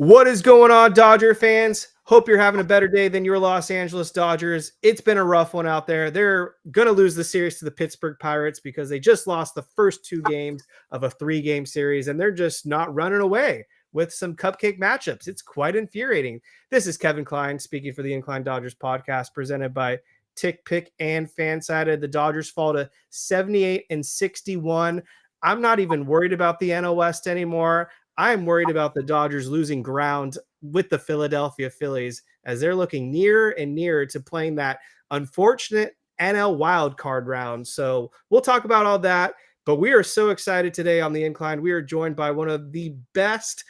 What is going on, Dodger fans? Hope you're having a better day than your Los Angeles Dodgers. It's been a rough one out there. They're going to lose the series to the Pittsburgh Pirates because they just lost the first 2 games of a 3-game series, and they're just not running away with some cupcake matchups. It's quite infuriating. This is Kevin Klein speaking for the Incline Dodgers podcast presented by Tick Pick and Fansided. The Dodgers fall to 78-61. I'm not even worried about the NL West anymore. I'm worried about the Dodgers losing ground with the Philadelphia Phillies as they're looking nearer and nearer to playing that unfortunate NL wild card round. So we'll talk about all that, but we are so excited today on the Incline. We are joined by one of the best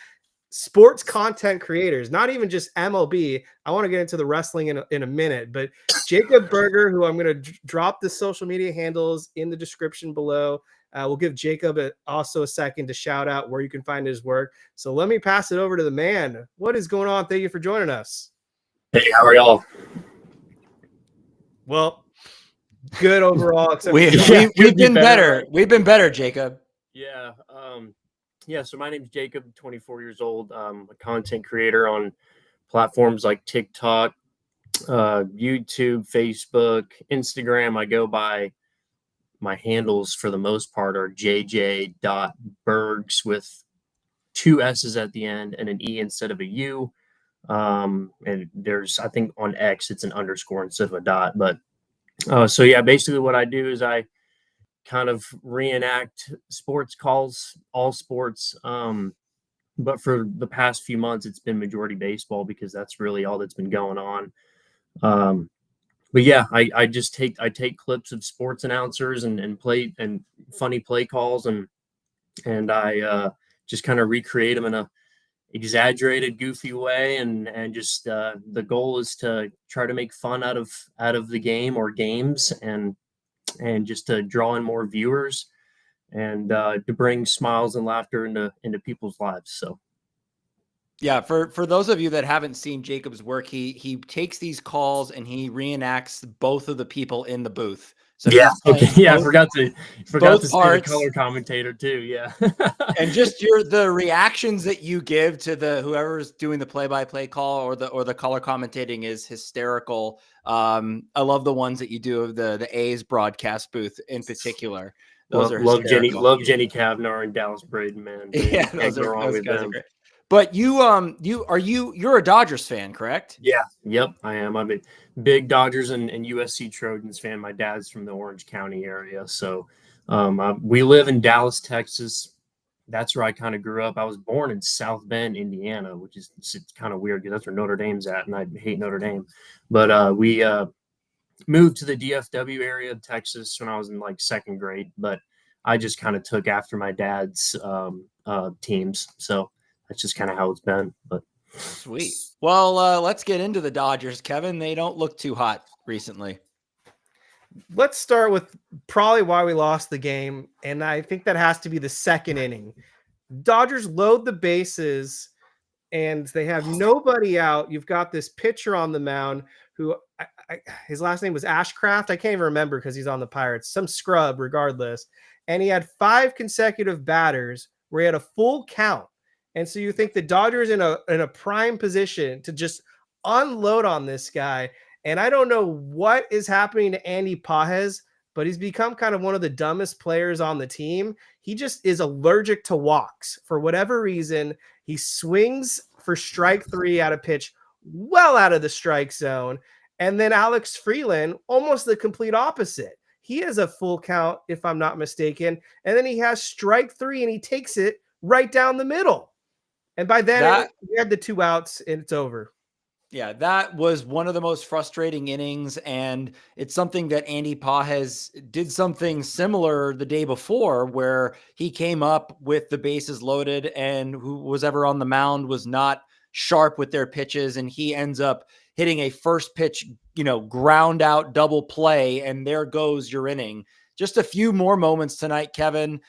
sports content creators, not even just MLB. I want to get into the wrestling in a minute, but Jakob Berger, who I'm going to drop the social media handles in the description below. We'll give Jacob also a second to shout out where you can find his work. So let me pass it over to the man. What is going on? Thank you for joining us. Hey, how are y'all? Well, good overall. Except we've been better. We've been better, Jacob. Yeah. So my name's Jacob, 24 years old. I'm a content creator on platforms like TikTok, YouTube, Facebook, Instagram. I go by my handles for the most part are jj.bergs with 2 S's at the end and an E instead of a U. And there's, I think on X, it's an underscore instead of a dot. But so yeah, basically what I do is I kind of reenact sports calls, all sports. But for the past few months, it's been majority baseball because that's really all that's been going on. But yeah, I take clips of sports announcers and play and funny play calls and I just kind of recreate them in a exaggerated, goofy way and just the goal is to try to make fun out of the game or games and just to draw in more viewers and to bring smiles and laughter into people's lives. So. Yeah, for those of you that haven't seen Jacob's work, he takes these calls and he reenacts both of the people in the booth. So yeah, okay. Yeah, I forgot to say the color commentator too. Yeah, and just the reactions that you give to the whoever's doing the play-by-play call or the color commentating is hysterical. I love the ones that you do of the A's broadcast booth in particular. Those are hysterical. Love Jenny Kavnar and Dallas Braden, man. Yeah, those guys are great. But you're a Dodgers fan, correct? Yeah. Yep, I am. I'm a big Dodgers and USC Trojans fan. My dad's from the Orange County area. So we live in Dallas, Texas. That's where I kind of grew up. I was born in South Bend, Indiana, which is kind of weird because that's where Notre Dame's at, and I hate Notre Dame. But we moved to the DFW area of Texas when I was in like 2nd grade. But I just kind of took after my dad's teams. So that's just kind of how it's been. But sweet. Well, let's get into the Dodgers, Kevin. They don't look too hot recently. Let's start with probably why we lost the game, and I think that has to be the 2nd inning. Dodgers load the bases, and they have nobody out. You've got this pitcher on the mound who his last name was Ashcraft. I can't even remember because he's on the Pirates. Some scrub, regardless. And he had 5 consecutive batters where he had a full count. And so you think the Dodgers in a prime position to just unload on this guy. And I don't know what is happening to Andy Pages, but he's become kind of one of the dumbest players on the team. He just is allergic to walks for whatever reason. He swings for strike 3 at a pitch well out of the strike zone. And then Alex Freeland, almost the complete opposite. He has a full count, if I'm not mistaken. And then he has strike 3 and he takes it right down the middle. And by then, we had the 2 outs, and it's over. Yeah, that was one of the most frustrating innings, and it's something that Andy Pages did something similar the day before where he came up with the bases loaded, and who was ever on the mound was not sharp with their pitches, and he ends up hitting a first pitch, ground out double play, and there goes your inning. Just a few more moments tonight, Kevin.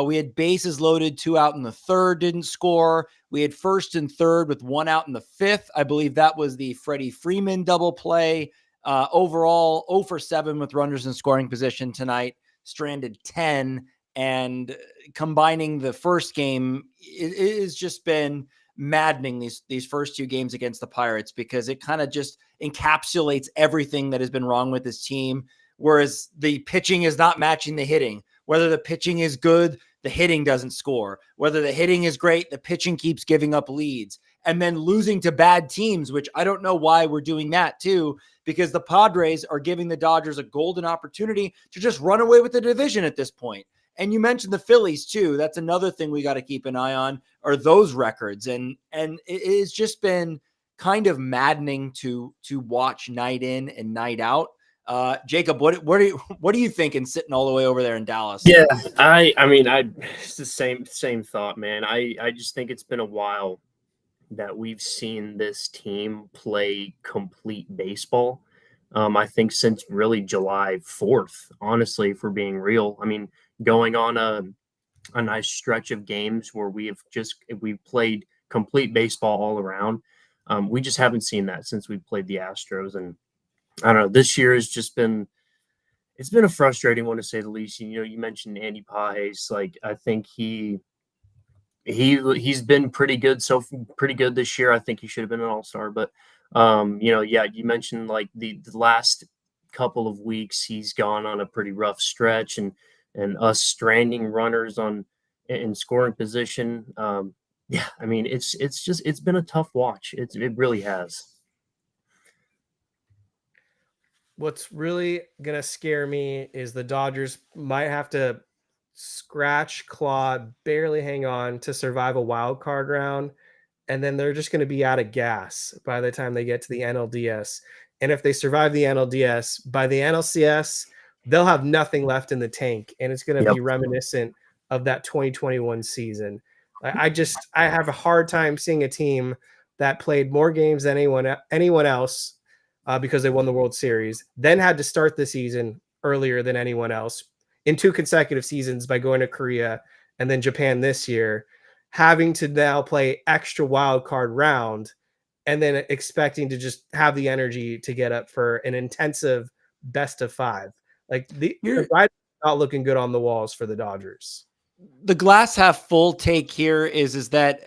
We had bases loaded, 2 out in the 3rd, didn't score. We had 1st and 3rd with 1 out in the 5th. I believe that was the Freddie Freeman double play. Overall, 0 for 7 with runners in scoring position tonight, stranded 10. And combining the first game, it has just been maddening, these first 2 games against the Pirates, because it kind of just encapsulates everything that has been wrong with this team. Whereas the pitching is not matching the hitting. Whether the pitching is good, the hitting doesn't score. Whether the hitting is great, the pitching keeps giving up leads. And then losing to bad teams, which I don't know why we're doing that too, because the Padres are giving the Dodgers a golden opportunity to just run away with the division at this point. And you mentioned the Phillies too. That's another thing we got to keep an eye on, are those records. And it has just been kind of maddening to watch night in and night out. Jacob, what do you think in sitting all the way over there in Dallas? Yeah, I mean, it's the same thought, man. I just think it's been a while that we've seen this team play complete baseball. I think since really July 4th, honestly, if we're being real. I mean, going on a nice stretch of games where we've played complete baseball all around. We just haven't seen that since we played the Astros. And I don't know, this year has just been, it's been a frustrating one to say the least. You know, you mentioned Andy Pages. Like, I think he's been pretty good this year. I think he should have been an all-star, but you mentioned like the last couple of weeks he's gone on a pretty rough stretch, and us stranding runners in scoring position. I mean, it's been a tough watch. It really has. What's really going to scare me is the Dodgers might have to scratch, claw, barely hang on to survive a wild card round. And then they're just going to be out of gas by the time they get to the NLDS. And if they survive the NLDS, by the NLCS, they'll have nothing left in the tank. And it's going to be reminiscent of that 2021 season. I have a hard time seeing a team that played more games than anyone else because they won the World Series, then had to start the season earlier than anyone else in 2 consecutive seasons by going to Korea and then Japan this year, having to now play extra wild card round and then expecting to just have the energy to get up for an intensive best of 5. Like the not looking good on the walls for the Dodgers. The glass half full take here is that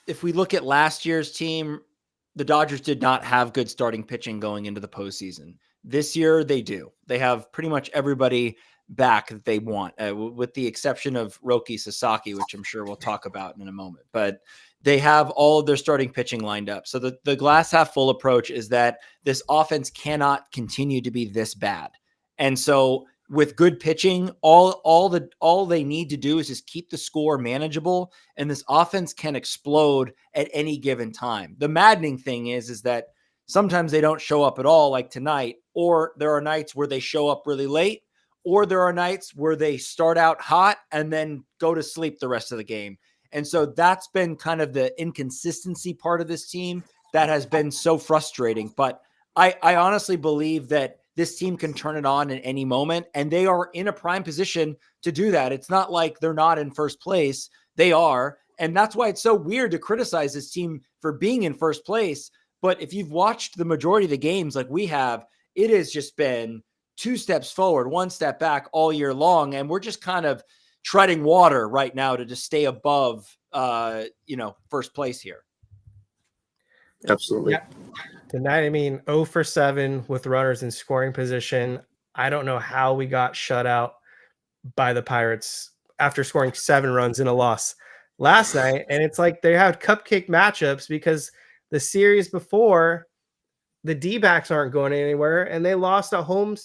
if we look at last year's team, the Dodgers did not have good starting pitching going into the postseason. This year, they do. They have pretty much everybody back that they want, with the exception of Roki Sasaki, which I'm sure we'll talk about in a moment. But they have all of their starting pitching lined up. So the glass half full approach is that this offense cannot continue to be this bad. And so with good pitching, all they need to do is just keep the score manageable, and this offense can explode at any given time. The maddening thing is that sometimes they don't show up at all, like tonight, or there are nights where they show up really late, or there are nights where they start out hot and then go to sleep the rest of the game. And so that's been kind of the inconsistency part of this team that has been so frustrating. But I honestly believe that this team can turn it on at any moment, and they are in a prime position to do that. It's not like they're not in first place. They are. And that's why it's so weird to criticize this team for being in first place. But if you've watched the majority of the games like we have, it has just been 2 steps forward, 1 step back all year long. And we're just kind of treading water right now to just stay above, first place here. Absolutely. Yeah. Tonight, I mean, 0 for 7 with runners in scoring position. I don't know how we got shut out by the Pirates after scoring 7 runs in a loss last night. And it's like they had cupcake matchups because the series before, the D-backs aren't going anywhere, and they lost a home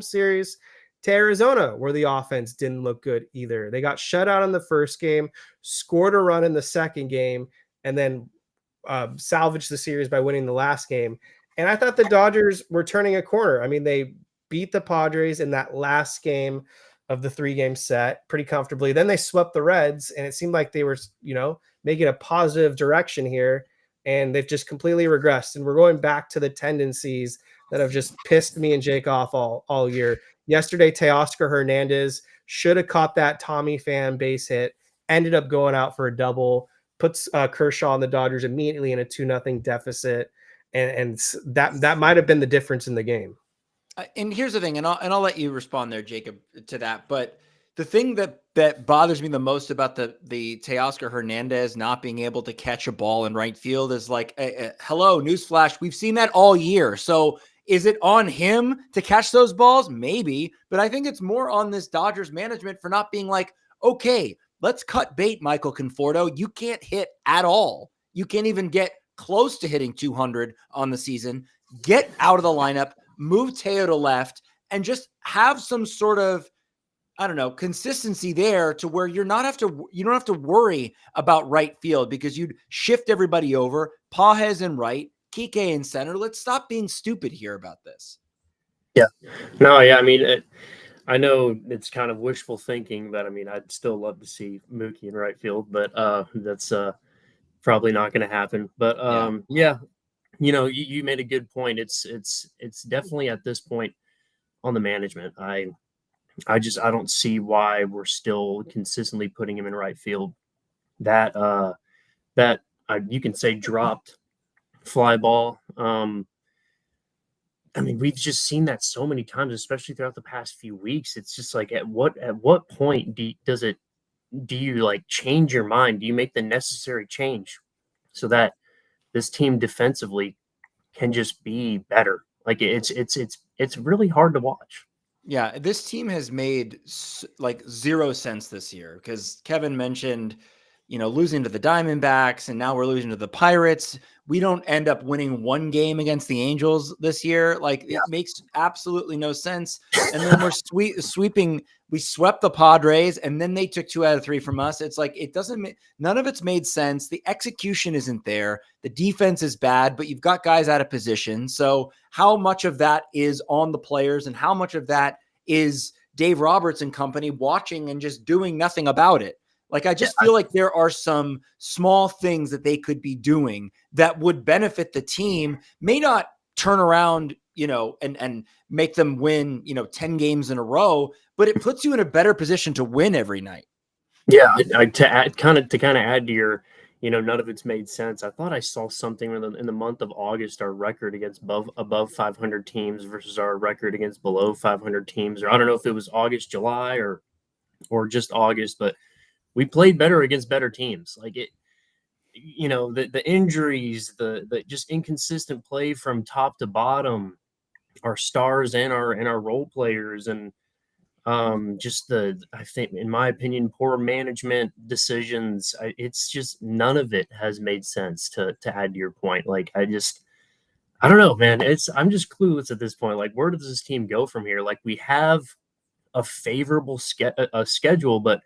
series to Arizona where the offense didn't look good either. They got shut out in the first game, scored a run in the second game, and then salvaged the series by winning the last game. And I thought the Dodgers were turning a corner. I mean, they beat the Padres in that last game of the 3-game set pretty comfortably. Then they swept the Reds, and it seemed like they were, making a positive direction here. And they've just completely regressed. And we're going back to the tendencies that have just pissed me and Jake off all year. Yesterday, Teoscar Hernandez should have caught that Tommy Pham base hit, ended up going out for a double, puts Kershaw and the Dodgers immediately in a 2-0 deficit. And that might have been the difference in the game. And here's the thing, and I'll let you respond there, Jacob, to that. But The thing that bothers me the most about the Teoscar Hernandez not being able to catch a ball in right field is like, hello, newsflash, we've seen that all year. So is it on him to catch those balls? Maybe, but I think it's more on this Dodgers management for not being like, okay, let's cut bait, Michael Conforto. You can't hit at all. You can't even get close to hitting 200 on the season. Get out of the lineup, move Teo to left, and just have some sort of, I don't know, consistency there to where you don't have to worry about right field because you'd shift everybody over. Pages in right, Kike in center. Let's stop being stupid here about this. Yeah. No, yeah. I mean, I know it's kind of wishful thinking, but I mean, I'd still love to see Mookie in right field, but that's probably not going to happen. But yeah, you made a good point. It's definitely at this point on the management. I don't see why we're still consistently putting him in right field. That you can say dropped fly ball. I mean, we've just seen that so many times, especially throughout the past few weeks. It's just like, at what point do you like change your mind? Do you make the necessary change so that this team defensively can just be better? Like it's really hard to watch. Yeah, this team has made like zero sense this year because Kevin mentioned, losing to the Diamondbacks and now we're losing to the Pirates. We don't end up winning one game against the Angels this year. Like it makes absolutely no sense. And then we're sweeping. We swept the Padres and then they took 2 out of 3 from us. It's like, none of it's made sense. The execution isn't there. The defense is bad, but you've got guys out of position. So how much of that is on the players and how much of that is Dave Roberts and company watching and just doing nothing about it? Like, I just feel like there are some small things that they could be doing that would benefit the team, may not turn around, and make them win, 10 games in a row, but it puts you in a better position to win every night. Yeah. To add to your, none of it's made sense. I thought I saw something in the month of August, our record against above 500 teams versus our record against below 500 teams, or I don't know if it was August, July, or just August, but we played better against better teams. Like the injuries, the just inconsistent play from top to bottom, our stars and our role players, and I think, in my opinion, poor management decisions. It's just none of it has made sense. To add to your point, like I don't know, man. I'm just clueless at this point. Like, where does this team go from here? Like, we have a favorable schedule, but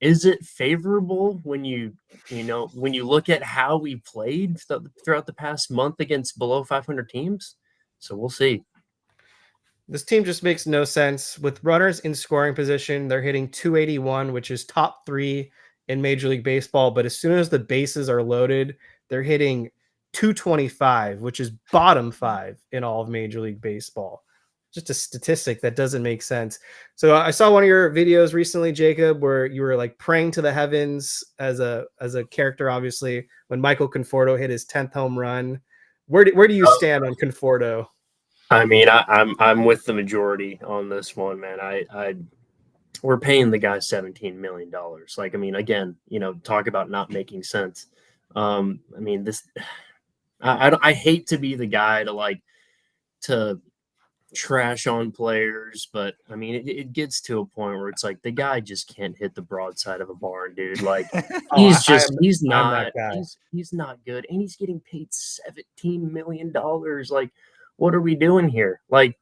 is it favorable when you look at how we played throughout the past month against below 500 teams? So we'll see. This team just makes no sense. With runners in scoring position, they're hitting 281, which is top 3 in Major League Baseball. But as soon as the bases are loaded, they're hitting 225, which is bottom 5 in all of Major League Baseball. Just a statistic that doesn't make sense. So I saw one of your videos recently, Jacob, where you were like praying to the heavens as a character, obviously, when Michael Conforto hit his 10th home run. Where do you stand on Conforto? I mean, I'm with the majority on this one, man. We're paying the guy $17 million. Like, I mean, again, talk about not making sense. I mean, I hate to be the guy to trash on players, but I mean, it gets to a point where it's like the guy just can't hit the broadside of a barn, dude. Like, he's not good, and he's getting paid $17 million. Like, what are we doing here? Like,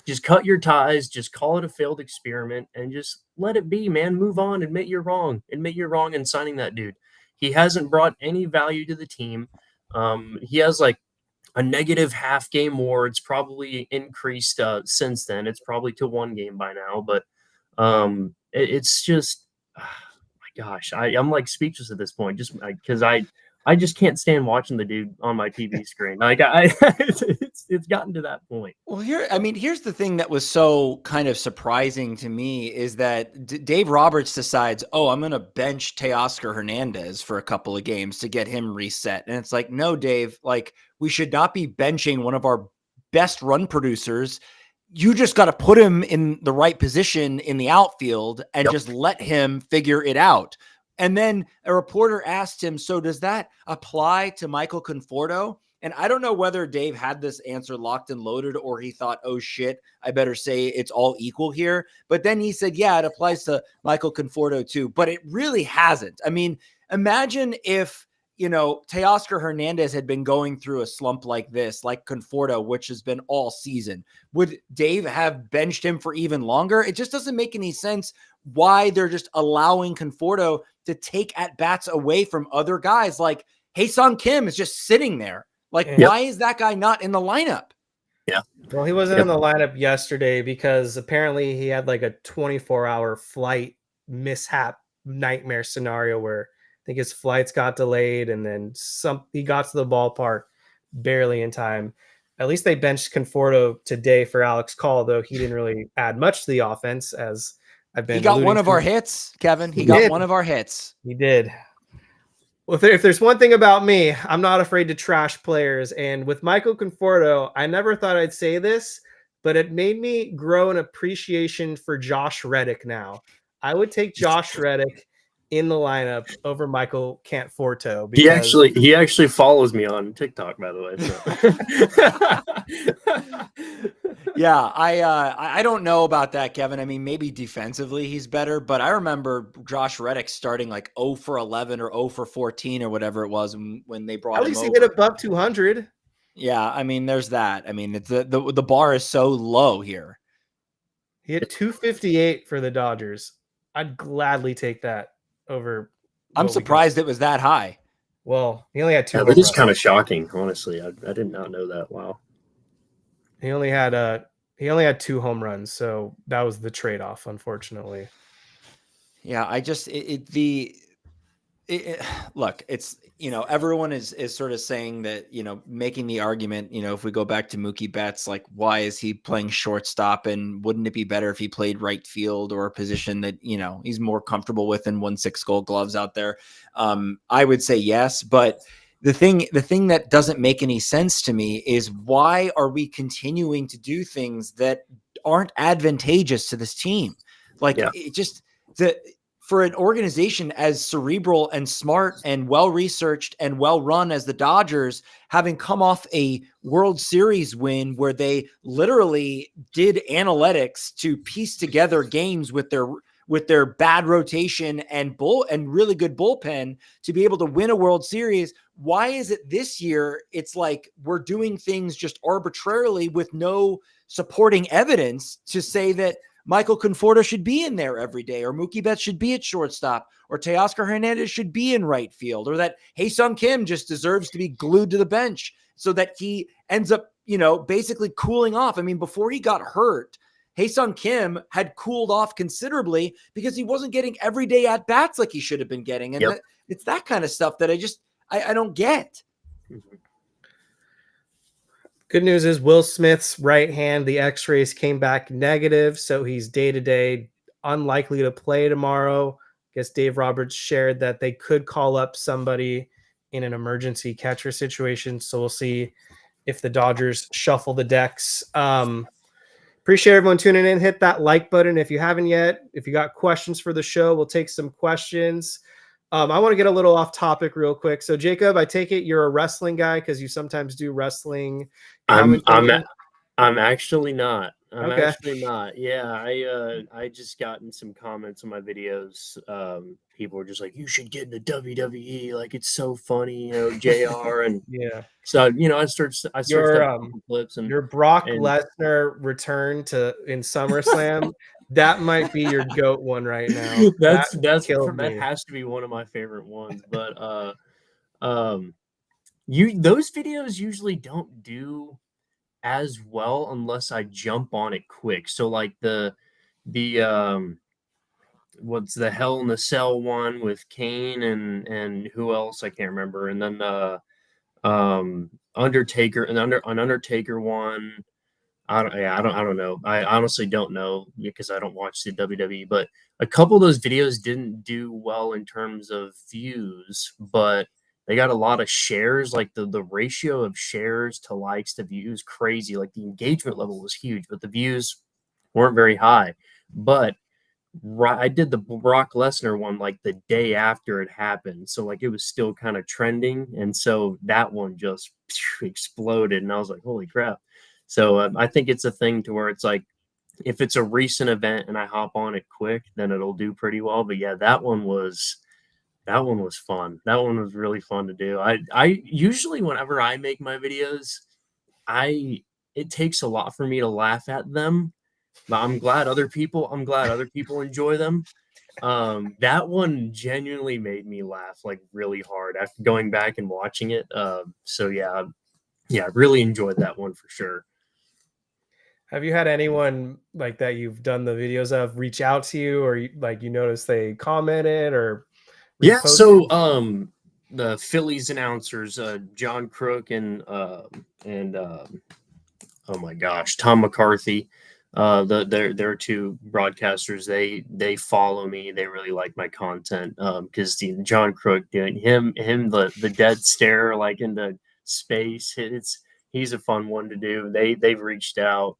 just cut your ties, just call it a failed experiment, and just let it be, man. Move on. Admit you're wrong in signing that dude. He hasn't brought any value to the team. He has like a negative half game WAR. It's probably increased since then. It's probably to 1 game by now, but it's just, my gosh, I'm like speechless at this point, just because I just can't stand watching the dude on my TV screen. Like it's gotten to that point. Well, here's the thing that was so kind of surprising to me is that Dave Roberts decides, I'm going to bench Teoscar Hernandez for a couple of games to get him reset. And it's like, no, Dave, like, we should not be benching one of our best run producers you just got to put him in the right position in the outfield and just let him figure it out. And then a reporter asked him, so does that apply to Michael Conforto? And I don't know whether Dave had this answer locked and loaded or he thought, oh shit, I better say it's all equal here. But then he said, yeah, it applies to Michael Conforto too, but it really hasn't. I mean, imagine if, Teoscar Hernandez had been going through a slump like this, like Conforto, which has been all season. Would Dave have benched him for even longer? It just doesn't make any sense why they're just allowing Conforto to take at-bats away from other guys. Like Hae-Sung Kim is just sitting there. Like, why is that guy not in the lineup? Yeah. Well, he wasn't in the lineup yesterday because apparently he had like a 24-hour flight mishap nightmare scenario where I think his flights got delayed and then he got to the ballpark barely in time. At least they benched Conforto today for Alex Call, though he didn't really add much to the offense, as I've been. He got one of our hits, Kevin. He got one of our hits. He did. Well, if there's one thing about me, I'm not afraid to trash players. And with Michael Conforto, I never thought I'd say this, but it made me grow an appreciation for Josh Reddick now. I would take Josh Reddick in the lineup over Michael Conforto. He actually follows me on TikTok, by the way. So. Yeah, I don't know about that, Kevin. I mean, maybe defensively he's better, but I remember Josh Reddick starting like 0 for 11 or 0 for 14 or whatever it was when they brought him over. At least he hit above 200. Yeah, I mean, there's that. I mean, it's the bar is so low here. He hit 258 for the Dodgers. I'd gladly take that over. I'm surprised it was that high. Well, he only had 2. Yeah, that is kind of shocking, honestly. I did not know that. Wow. He only had 2 home runs, so that was the trade-off, unfortunately. Yeah, I just look, it's everyone is sort of saying that making the argument, if we go back to Mookie Betts, like why is he playing shortstop and wouldn't it be better if he played right field or a position that he's more comfortable with and won 6 Gold Gloves out there? I would say yes, but the thing that doesn't make any sense to me is why are we continuing to do things that aren't advantageous to this team? Like it just for an organization as cerebral and smart and well-researched and well-run as the Dodgers, having come off a World Series win where they literally did analytics to piece together games with their bad rotation and really good bullpen to be able to win a World Series. Why is it this year it's like we're doing things just arbitrarily with no supporting evidence to say that Michael Conforto should be in there every day, or Mookie Betts should be at shortstop, or Teoscar Hernandez should be in right field, or that Hae-Sung Kim just deserves to be glued to the bench so that he ends up, basically cooling off. I mean, before he got hurt, Hae-Sung Kim had cooled off considerably because he wasn't getting everyday at-bats like he should have been getting. And it's that kind of stuff that I don't get. Good news is Will Smith's right hand, the x-rays came back negative, so he's day-to-day unlikely to play tomorrow. I guess Dave Roberts shared that they could call up somebody in an emergency catcher situation, so we'll see if the Dodgers shuffle the decks. Appreciate everyone tuning in. Hit that like button if you haven't yet. If you got questions for the show, we'll take some questions. I want to get a little off topic real quick. So Jacob, I take it you're a wrestling guy because you sometimes do wrestling. I'm actually not. Actually not. Yeah, I just gotten some comments on my videos. People were just like, "You should get into WWE. Like it's so funny, JR." And yeah. So I searched clips and your Brock Lesnar return in SummerSlam. That might be your GOAT one right now. That has to be one of my favorite ones. But those videos usually don't do as well unless I jump on it quick. So like the what's the Hell in the Cell one with Kane and who else I can't remember, and then Undertaker and an Undertaker one. I don't know. I honestly don't know because I don't watch the WWE, but a couple of those videos didn't do well in terms of views, but They got a lot of shares, like the ratio of shares to likes to views, crazy. Like the engagement level was huge, but the views weren't very high. But I did the Brock Lesnar one like the day after it happened, so like it was still kind of trending, and so that one just exploded, and I was like, holy crap. So I think it's a thing to where it's like, if it's a recent event and I hop on it quick, then it'll do pretty well. But yeah, that one was fun. That one was really fun to do. I usually, whenever I make my videos, it takes a lot for me to laugh at them, but I'm glad other people enjoy them. That one genuinely made me laugh like really hard after going back and watching it. So yeah, I really enjoyed that one for sure. Have you had anyone like that you've done the videos of reach out to you, or like you notice they commented or Yeah, reposted? so the Phillies announcers, John Crook and oh my gosh, Tom McCarthy, they're two broadcasters. They follow me. They really like my content. Because John Crook doing the dead stare like into space. He's a fun one to do. They've reached out.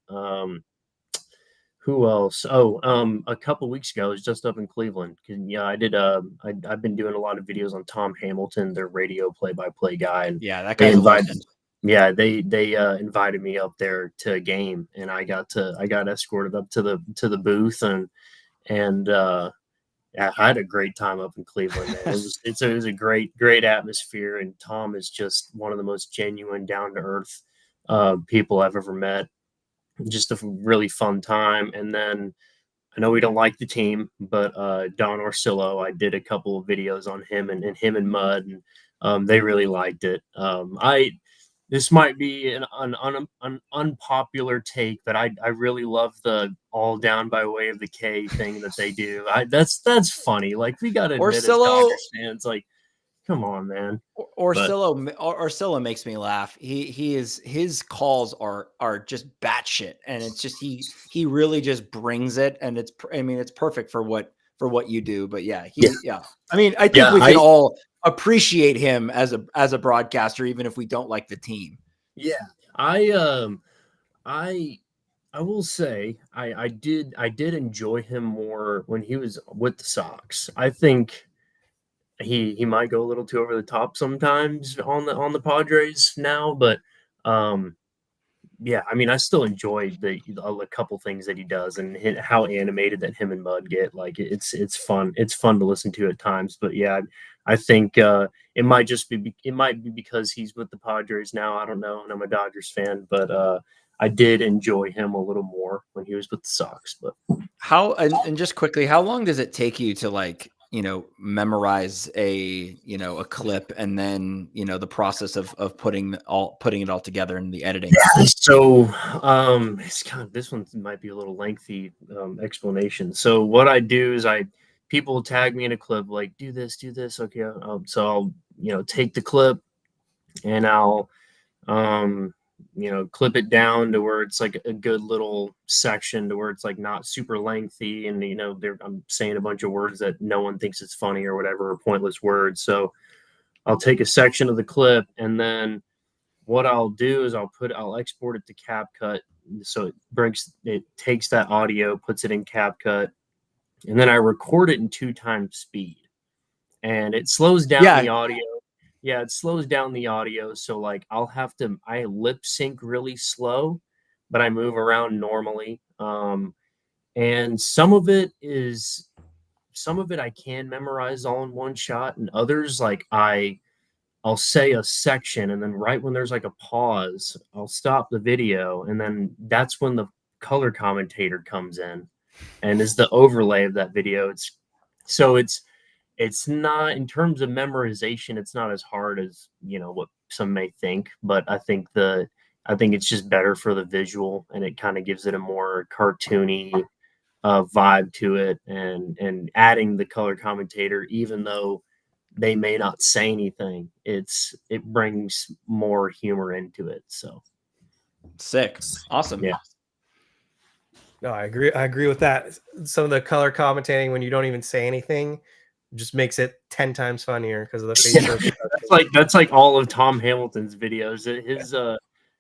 Who else? Oh, a couple weeks ago, I was just up in Cleveland. Yeah, I did. I've been doing a lot of videos on Tom Hamilton, their radio play-by-play guy, and Yeah, that they guy's a invited. legend. Yeah, they invited me up there to a game, and I got escorted up to the booth, and yeah, I had a great time up in Cleveland. Man. It was a great atmosphere, and Tom is just one of the most genuine, down to earth people I've ever met. Just a really fun time. And then I know we don't like the team, but Don Orsillo, I did a couple of videos on him and him and Mud, and they really liked it. This might be an unpopular take, but I really love the all down by way of the K thing that they do. That's funny. Like, we got to admit, as Dodgers fans, like, come on, man. Orsillo makes me laugh. His calls are just batshit, and it's just he really just brings it, and it's perfect for what you do. But yeah. I mean, I think we can all appreciate him as a broadcaster, even if we don't like the team. Yeah, I will say I did enjoy him more when he was with the Sox. I think he might go a little too over the top sometimes on the Padres now, but yeah, I mean, I still enjoy a couple things that he does, and how animated that him and Mud get. Like, it's fun. It's fun to listen to at times. But yeah, I think it might be because he's with the Padres now. I don't know, and I'm a Dodgers fan, but I did enjoy him a little more when he was with the Sox. But and just quickly, how long does it take you to, like, memorize a clip, and then the process of putting it all together in the editing? Yeah, so it's this one might be a little lengthy explanation. So what I do is people tag me in a clip, like, do this, okay. So I'll take the clip, and I'll clip it down to where it's like a good little section to where it's like not super lengthy, and I'm saying a bunch of words that no one thinks it's funny or whatever, or pointless words. So I'll take a section of the clip, and then what I'll do is I'll export it to CapCut, so it takes that audio, puts it in CapCut, and then I record it in 2x speed, and it slows down the audio. Yeah, it slows down the audio. So like I lip sync really slow, but I move around normally. And some of it I can memorize all in one shot, and others, like, I'll say a section, and then right when there's like a pause, I'll stop the video, and then that's when the color commentator comes in and is the overlay of that video. It's not, in terms of memorization, it's not as hard as what some may think, but I think it's just better for the visual, and it kind of gives it a more cartoony vibe to it, and adding the color commentator, even though they may not say anything, it brings more humor into it. So sick. Awesome. Yeah. No, I agree with that. Some of the color commentating when you don't even say anything just makes it 10 times funnier because of the facial expression. That's like all of Tom Hamilton's videos.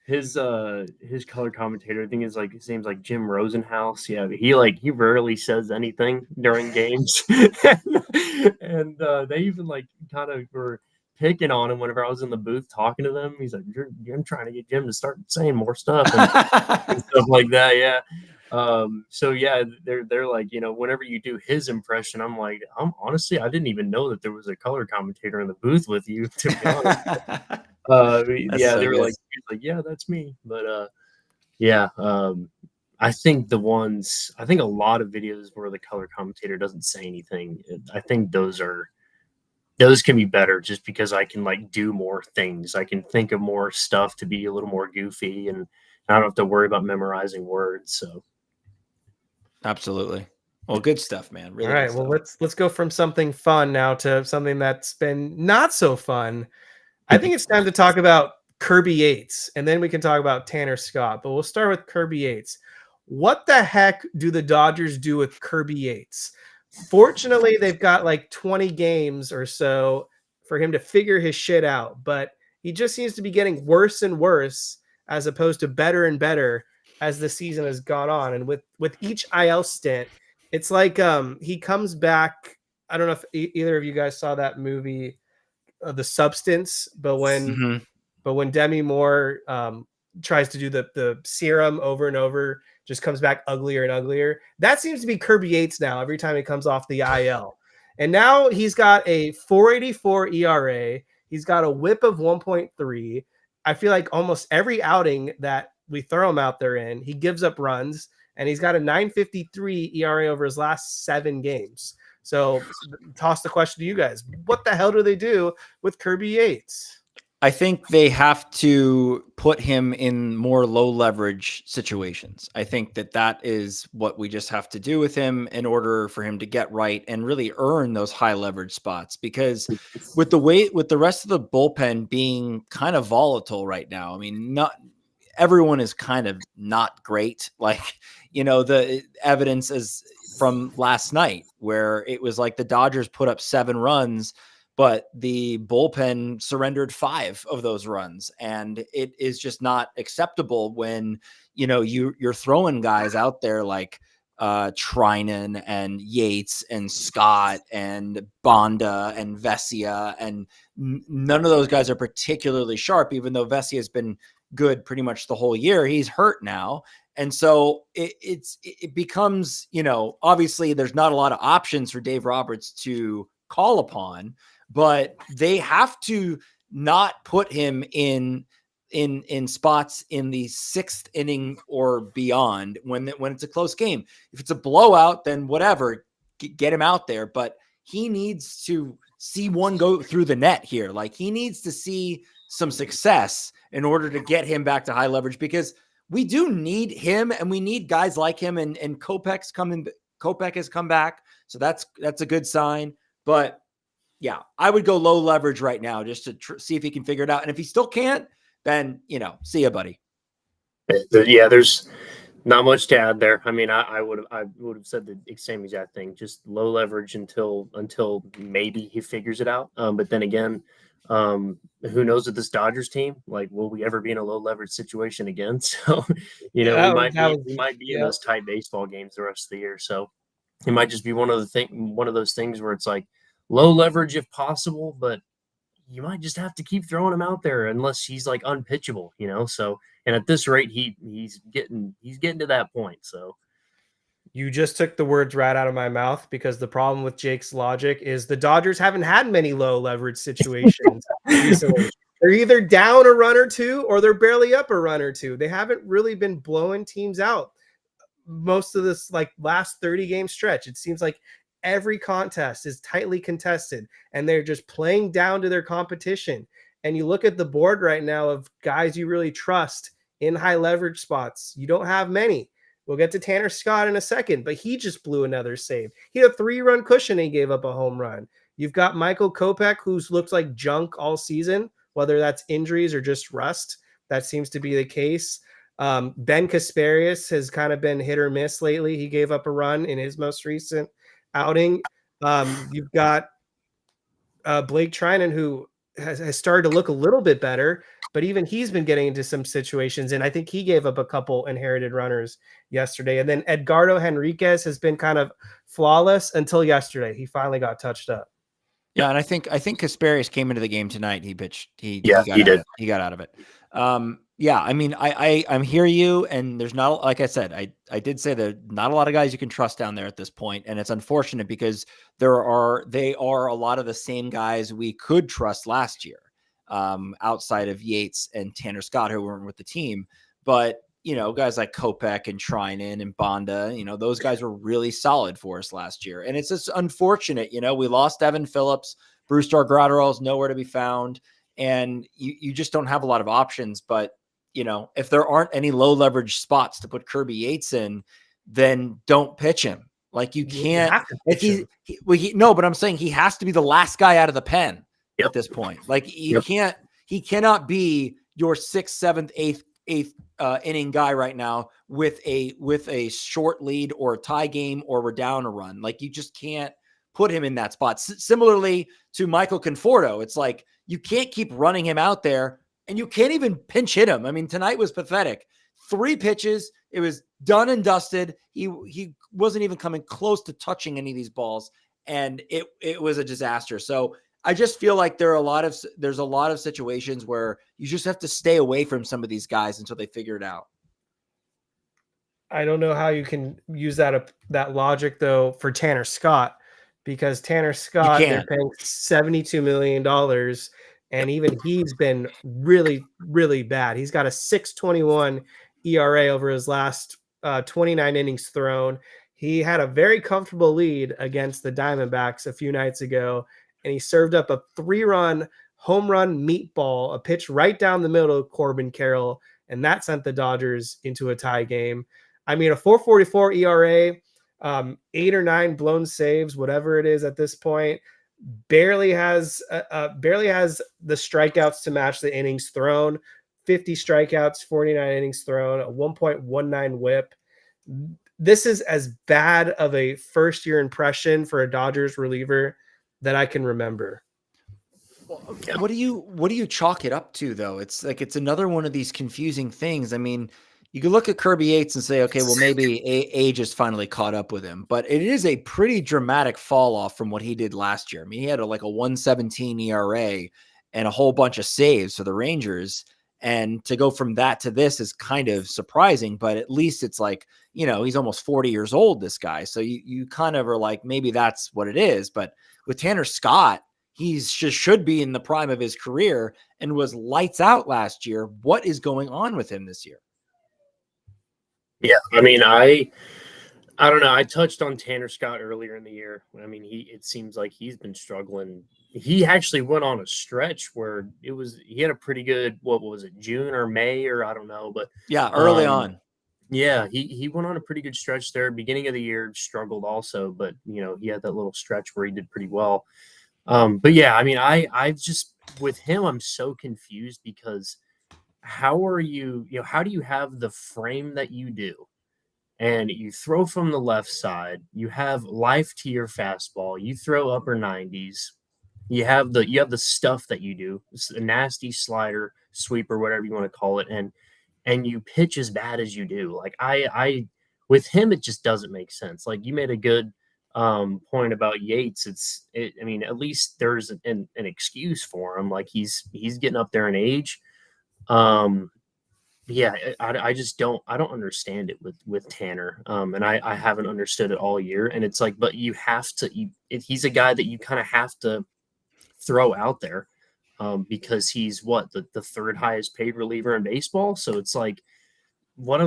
His color commentator, I think his name's like Jim Rosenhaus. Yeah, he rarely says anything during games, and they even like kind of were picking on him whenever I was in the booth talking to them. He's like, "I'm trying to get Jim to start saying more stuff and stuff like that." Yeah. So yeah, they're like, whenever you do his impression, I'm like, honestly, I didn't even know that there was a color commentator in the booth with you, to be honest. Yeah, so they were good. like, yeah, that's me. But yeah, I think a lot of videos where the color commentator doesn't say anything, I think those can be better, just because I can like do more things. I can think of more stuff to be a little more goofy, and I don't have to worry about memorizing words. So Absolutely. Well, good stuff, man. Really All right, good well, stuff. let's go from something fun now to something that's been not so fun. I think it's time to talk about Kirby Yates, and then we can talk about Tanner Scott. But we'll start with Kirby Yates. What the heck do the Dodgers do with Kirby Yates? Fortunately, they've got like 20 games or so for him to figure his shit out, but he just seems to be getting worse and worse as opposed to better and better as the season has gone on. And with each IL stint, it's like he comes back. I don't know if either of you guys saw that movie, The Substance, but when Demi Moore tries to do the serum over and over, just comes back uglier and uglier. That seems to be Kirby Yates now every time he comes off the IL. And now he's got a 4.84 ERA. He's got a whip of 1.3. I feel like almost every outing that we throw him out there in, he gives up runs, and he's got a 9.53 ERA over his last 7 games. So toss the question to you guys. What the hell do they do with Kirby Yates? I think they have to put him in more low leverage situations. I think that is what we just have to do with him in order for him to get right and really earn those high leverage spots. Because with the rest of the bullpen being kind of volatile right now, I mean, not everyone is kind of not great. Like, the evidence is from last night where it was like the Dodgers put up 7 runs, but the bullpen surrendered 5 of those runs. And it is just not acceptable when, you're throwing guys out there like Trinan and Yates and Scott and Bonda and Vesia. And none of those guys are particularly sharp, even though Vesia has been good pretty much the whole year. He's hurt now. And so it becomes, obviously there's not a lot of options for Dave Roberts to call upon, but they have to not put him in spots in the 6th inning or beyond when it's a close game. If it's a blowout, then whatever, get him out there. But he needs to see one go through the net here. Like, he needs to see some success in order to get him back to high leverage, because we do need him and we need guys like him. And Kopech has come back. So that's a good sign. But yeah, I would go low leverage right now just to see if he can figure it out. And if he still can't, then, see ya, buddy. Yeah, there's not much to add there. I mean, I would have said the same exact thing. Just low leverage until maybe he figures it out. But then again, who knows with this Dodgers team? Like, will we ever be in a low leverage situation again? So, we might be in those tight baseball games the rest of the year. So it might just be one of those things where it's like low leverage if possible, but you might just have to keep throwing him out there unless he's like unpitchable, So, and at this rate, he's getting to that point. So you just took the words right out of my mouth, because the problem with Jake's logic is the Dodgers haven't had many low leverage situations recently. They're either down a run or two, or they're barely up a run or two. They haven't really been blowing teams out most of this like last 30 game stretch. It seems like every contest is tightly contested and they're just playing down to their competition. And you look at the board right now of guys you really trust in high leverage spots. You don't have many. We'll get to Tanner Scott in a second, but he just blew another save. He had a 3-run cushion and he gave up a home run. You've got Michael Kopech, who's looked like junk all season, whether that's injuries or just rust. That seems to be the case. Ben Kasparius has kind of been hit or miss lately. He gave up a run in his most recent outing. You've got Blake Trinan, who has started to look a little bit better, but even he's been getting into some situations, and I think he gave up a couple inherited runners yesterday. And then Edgardo Henriquez has been kind of flawless until yesterday. He finally got touched up. Yeah, and I think Kasperius came into the game tonight. He pitched. He did. He got out of it. Yeah, I mean, I'm hear you, and there's not, like I said, I did say that not a lot of guys you can trust down there at this point, and it's unfortunate because they are a lot of the same guys we could trust last year, outside of Yates and Tanner Scott, who weren't with the team. But guys like Kopech and Trinan and Bonda, those guys were really solid for us last year. And it's just unfortunate, we lost Evan Phillips, Brewstar Gratterall is nowhere to be found. And you just don't have a lot of options. But, if there aren't any low leverage spots to put Kirby Yates in, then don't pitch him. Like you can't, but I'm saying he has to be the last guy out of the pen at this point. Like he cannot be your 6th, 7th, 8th inning guy right now with a short lead or a tie game, or we're down a run. Like you just can't put him in that spot. Similarly to Michael Conforto, it's like you can't keep running him out there, and you can't even pinch hit him. I mean, tonight was pathetic. 3 pitches, it was done and dusted. He wasn't even coming close to touching any of these balls, and it was a disaster. So I just feel like there's a lot of situations where you just have to stay away from some of these guys until they figure it out. I don't know how you can use that logic though for Tanner Scott, because Tanner Scott, they're paying $72 million, and even he's been really, really bad. He's got a 6.21 ERA over his last 29 innings thrown. He had a very comfortable lead against the Diamondbacks a few nights ago, and he served up a 3-run home run meatball, a pitch right down the middle of Corbin Carroll, and that sent the Dodgers into a tie game. I mean, a 4.44 ERA, 8 or 9 blown saves, whatever it is at this point, barely has the strikeouts to match the innings thrown. 50 strikeouts, 49 innings thrown, a 1.19 WHIP. This is as bad of a first-year impression for a Dodgers reliever that I can remember. What do you chalk it up to though? It's like, it's another one of these confusing things. I mean, you can look at Kirby Yates and say, okay, well, maybe age has finally caught up with him, but it is a pretty dramatic fall off from what he did last year. I mean, he had like a 1.17 ERA and a whole bunch of saves for the Rangers. And to go from that to this is kind of surprising, but at least it's like, he's almost 40 years old, this guy. So you kind of are like, maybe that's what it is. But with Tanner Scott, he's just should be in the prime of his career and was lights out last year. What is going on with him this year? Yeah, I mean, I don't know. I touched on Tanner Scott earlier in the year. I mean, it seems like he's been struggling. He actually went on a stretch where he had a pretty good, what was it, June or May, or I don't know, but yeah, early on. Yeah, he went on a pretty good stretch there. Beginning of the year, struggled also, but he had that little stretch where he did pretty well. But yeah, I mean, I just, with him, I'm so confused because how do you have the frame that you do, and you throw from the left side, you have life to your fastball, you throw upper 90s, you have the stuff that you do, a nasty slider, sweeper, whatever you want to call it, and you pitch as bad as you do. Like I with him, it just doesn't make sense. Like you made a good point about Yates. I mean, at least there's an excuse for him. Like he's getting up there in age. Yeah, I just don't understand it with Tanner. And I haven't understood it all year. And it's like, but you have to, he's a guy that you kind of have to throw out there, because he's the 3rd highest paid reliever in baseball. So it's like, what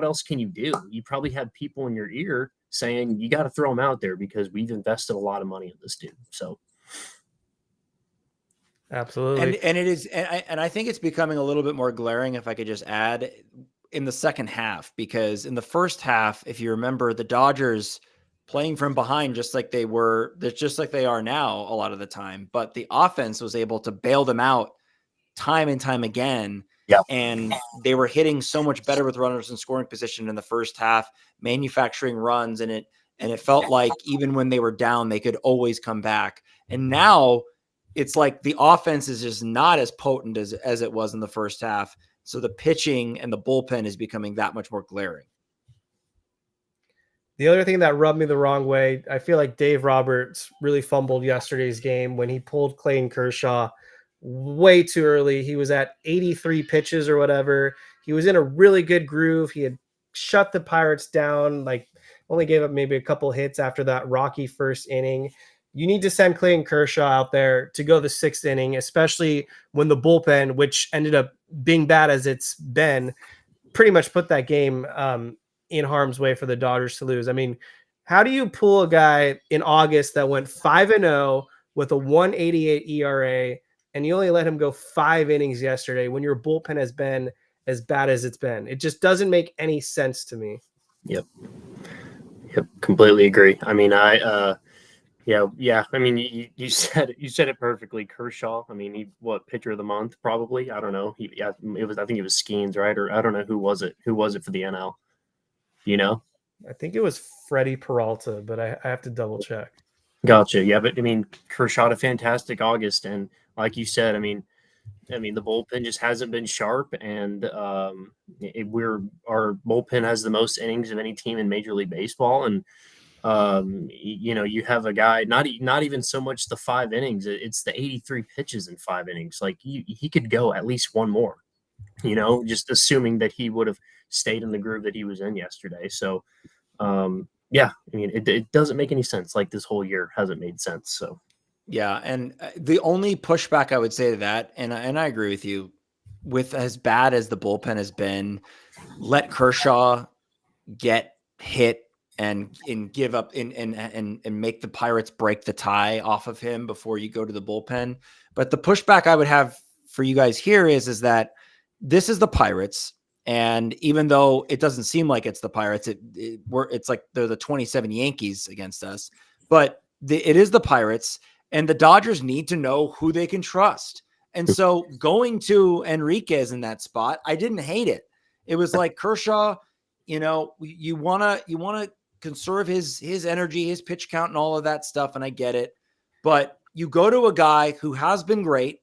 else can you do? You probably have people in your ear saying you got to throw him out there because we've invested a lot of money in this dude. So absolutely. And it is, and I think it's becoming a little bit more glaring, if I could just add, in the second half, because in the first half, if you remember, the Dodgers playing from behind just like they are now a lot of the time, but the offense was able to bail them out time and time again. Yeah. And they were hitting so much better with runners in scoring position in the first half, manufacturing runs, and it felt like even when they were down, they could always come back. And now it's like the offense is just not as potent as it was in the first half. So the pitching and the bullpen is becoming that much more glaring. The other thing that rubbed me the wrong way, I feel like Dave Roberts really fumbled yesterday's game when he pulled Clayton Kershaw way too early. He was at 83 pitches or whatever. He was in a really good groove. He had shut the Pirates down, like only gave up maybe a couple hits after that rocky first inning. You need to send Clayton Kershaw out there to go the sixth inning, especially when the bullpen, which ended up being bad as it's been, pretty much put that game in harm's way for the Dodgers to lose. I mean, how do you pull a guy in August that went 5-0 with a 1.88 ERA, and you only let him go 5 innings yesterday when your bullpen has been as bad as it's been? It just doesn't make any sense to me. Yep, completely agree. I mean, yeah. I mean, you said it perfectly. Kershaw. I mean, pitcher of the month probably. I don't know. It was. I think it was Skeens, right? Or I don't know who was it. Who was it for the NL? You know? I think it was Freddie Peralta, but I have to double check. Gotcha. Yeah, but I mean, Kershaw had a fantastic August, and like you said, I mean, the bullpen just hasn't been sharp, and our bullpen has the most innings of any team in Major League Baseball, and you have a guy not even so much the 5 innings, it's the 83 pitches in 5 innings. Like he could go at least one more, just assuming that he would have stayed in the groove that he was in yesterday. So yeah, I mean, it doesn't make any sense. Like this whole year hasn't made sense. So yeah, and the only pushback I would say to that, and I agree with you, with as bad as the bullpen has been, let Kershaw get hit and give up and make the Pirates break the tie off of him before you go to the bullpen. But the pushback I would have for you guys here is that this is the Pirates. And even though it doesn't seem like it's the Pirates, it's like they're the 27 Yankees against us, but it is the Pirates, and the Dodgers need to know who they can trust. And so going to Enriquez in that spot, I didn't hate it. It was like Kershaw, you want to conserve his energy, his pitch count and all of that stuff. And I get it, but you go to a guy who has been great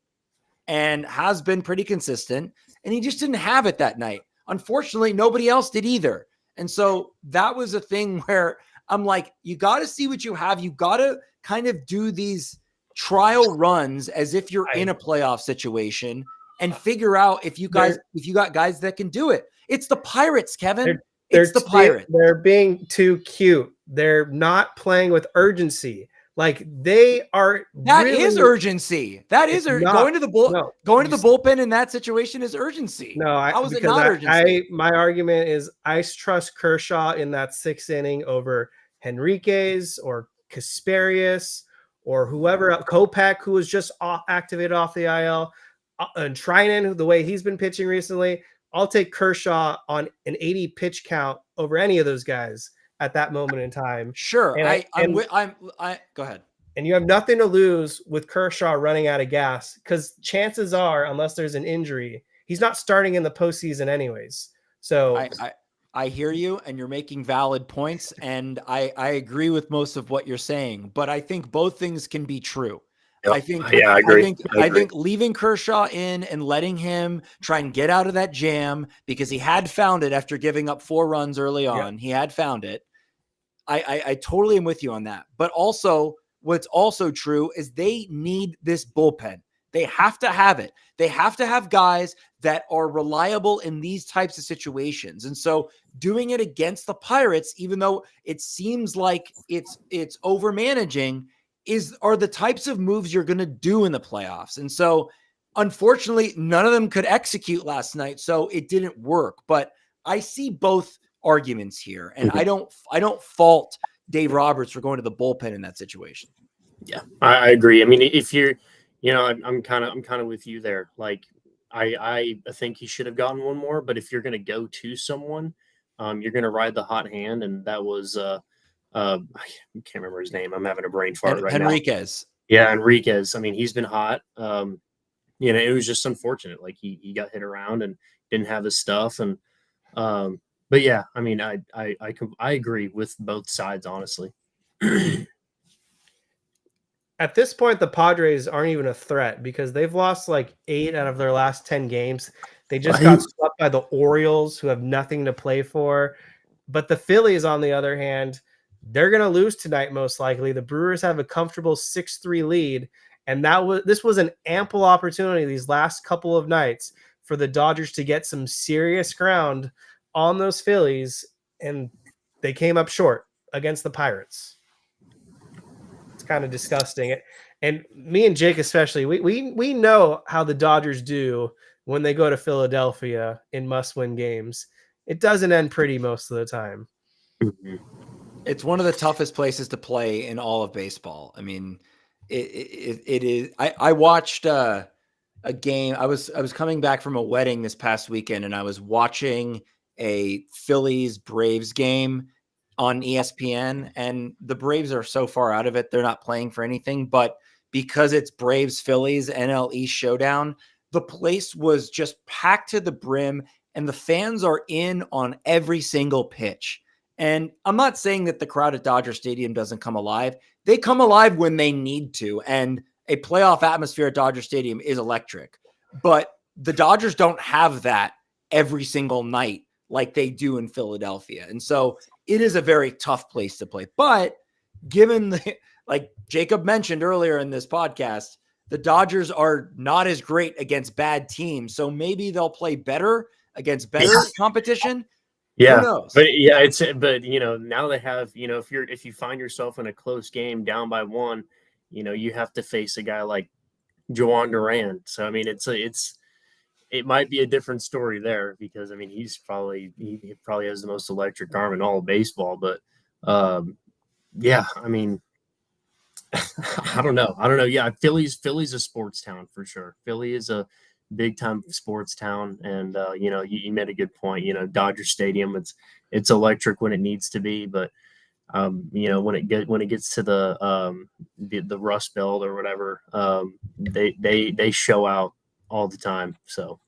and has been pretty consistent, and he just didn't have it that night. Unfortunately, nobody else did either. And so that was a thing where I'm like, you got to see what you have. You got to kind of do these trial runs as if you're in a playoff situation and figure out if you got guys that can do it. It's the Pirates, Kevin. It's the Pirates. They're being too cute. They're not playing with urgency. Like they are. That is urgency. That is going to the bullpen in that situation is urgency. No, how is it not urgency? My argument is I trust Kershaw in that 6th inning over Henriquez or Kasperius or whoever else, Kopech, who was just activated off the IL, and Trinan, the way he's been pitching recently. I'll take Kershaw on an 80 pitch count over any of those guys at that moment in time. Sure. Go ahead. And you have nothing to lose with Kershaw running out of gas, because chances are, unless there's an injury, he's not starting in the postseason anyways. So I hear you, and you're making valid points, and I agree with most of what you're saying, but I think both things can be true. Yep. I agree. I think leaving Kershaw in and letting him try and get out of that jam, because he had found it after giving up 4 runs early on. Yep. He had found it. I totally am with you on that. But also, what's also true is they need this bullpen. They have to have it. They have to have guys that are reliable in these types of situations. And so doing it against the Pirates, even though it seems like it's over managing, are the types of moves you're going to do in the playoffs. And so unfortunately, none of them could execute last night, so it didn't work. But I see both arguments here, and I don't fault Dave Roberts for going to the bullpen in that situation. Yeah, I agree. I mean, if you're, I'm kind of with you there. Like, I think he should have gotten one more, but if you're going to go to someone, you're going to ride the hot hand, and that was I can't remember his name. I'm having a brain fart right now. Henriquez. Yeah, Henriquez. I mean, he's been hot. It was just unfortunate. Like he got hit around and didn't have his stuff. And but yeah, I mean, I agree with both sides, honestly. At this point, the Padres aren't even a threat because they've lost like 8 out of their last 10 games. They just got swept by the Orioles, who have nothing to play for. But the Phillies, on the other hand, they're going to lose tonight most likely. The Brewers have a comfortable 6-3 lead, and this was an ample opportunity these last couple of nights for the Dodgers to get some serious ground on those Phillies, and they came up short against the Pirates. Kind of disgusting. And me and Jake especially, we know how the Dodgers do when they go to Philadelphia in must-win games. It doesn't end pretty most of the time. It's one of the toughest places to play in all of baseball. I mean, it is. I watched a game. I was coming back from a wedding this past weekend, and I was watching a Phillies Braves game on ESPN, and the Braves are so far out of it, they're not playing for anything. But because it's Braves Phillies NL East showdown, the place was just packed to the brim, and the fans are in on every single pitch. And I'm not saying that the crowd at Dodger Stadium doesn't come alive. They come alive when they need to, and a playoff atmosphere at Dodger Stadium is electric. But the Dodgers don't have that every single night like they do in Philadelphia. And so it is a very tough place to play. But given like Jacob mentioned earlier in this podcast, the Dodgers are not as great against bad teams. So maybe they'll play better against better competition. Yeah. Who knows? But now they have, if you find yourself in a close game down by 1, you have to face a guy like Joan Duran. So, I mean, it might be a different story there because he probably has the most electric arm in all of baseball. But yeah, I don't know. Yeah, Philly's a sports town for sure. Philly is a big time sports town, and you made a good point. Dodger Stadium, it's electric when it needs to be, but when it gets to the Rust Belt or whatever, they show out all the time. So.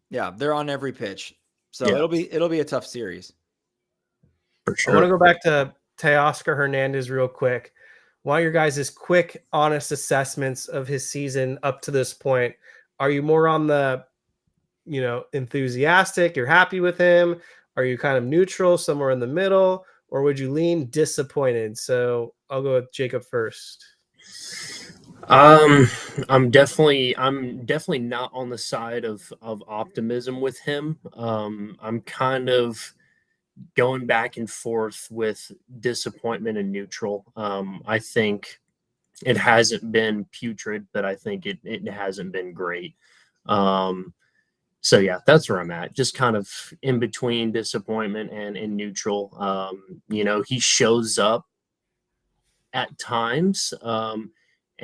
Yeah, they're on every pitch. So Yeah. it'll be a tough series. For sure. I want to go back to Teoscar Hernandez real quick. Want your guys' quick, honest assessments of his season up to this point. Are you more on the, enthusiastic, you're happy with him? Are you kind of neutral, somewhere in the middle? Or would you lean disappointed? So I'll go with Jacob first. I'm definitely not on the side of optimism with him. I'm kind of going back and forth with disappointment and neutral. I think it hasn't been putrid, but I think it hasn't been great. So yeah, that's where I'm at. Just kind of in between disappointment and neutral. He shows up at times.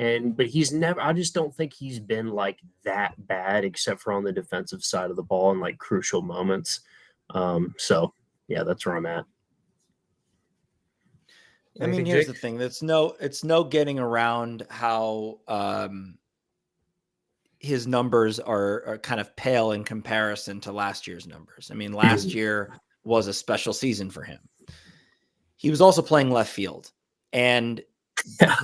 But he's never, I just don't think he's been like that bad except for on the defensive side of the ball in like crucial moments. So yeah, that's where I'm at. Here's the thing. It's no getting around how his numbers are kind of pale in comparison to last year's numbers. Last year was a special season for him. He was also playing left field, and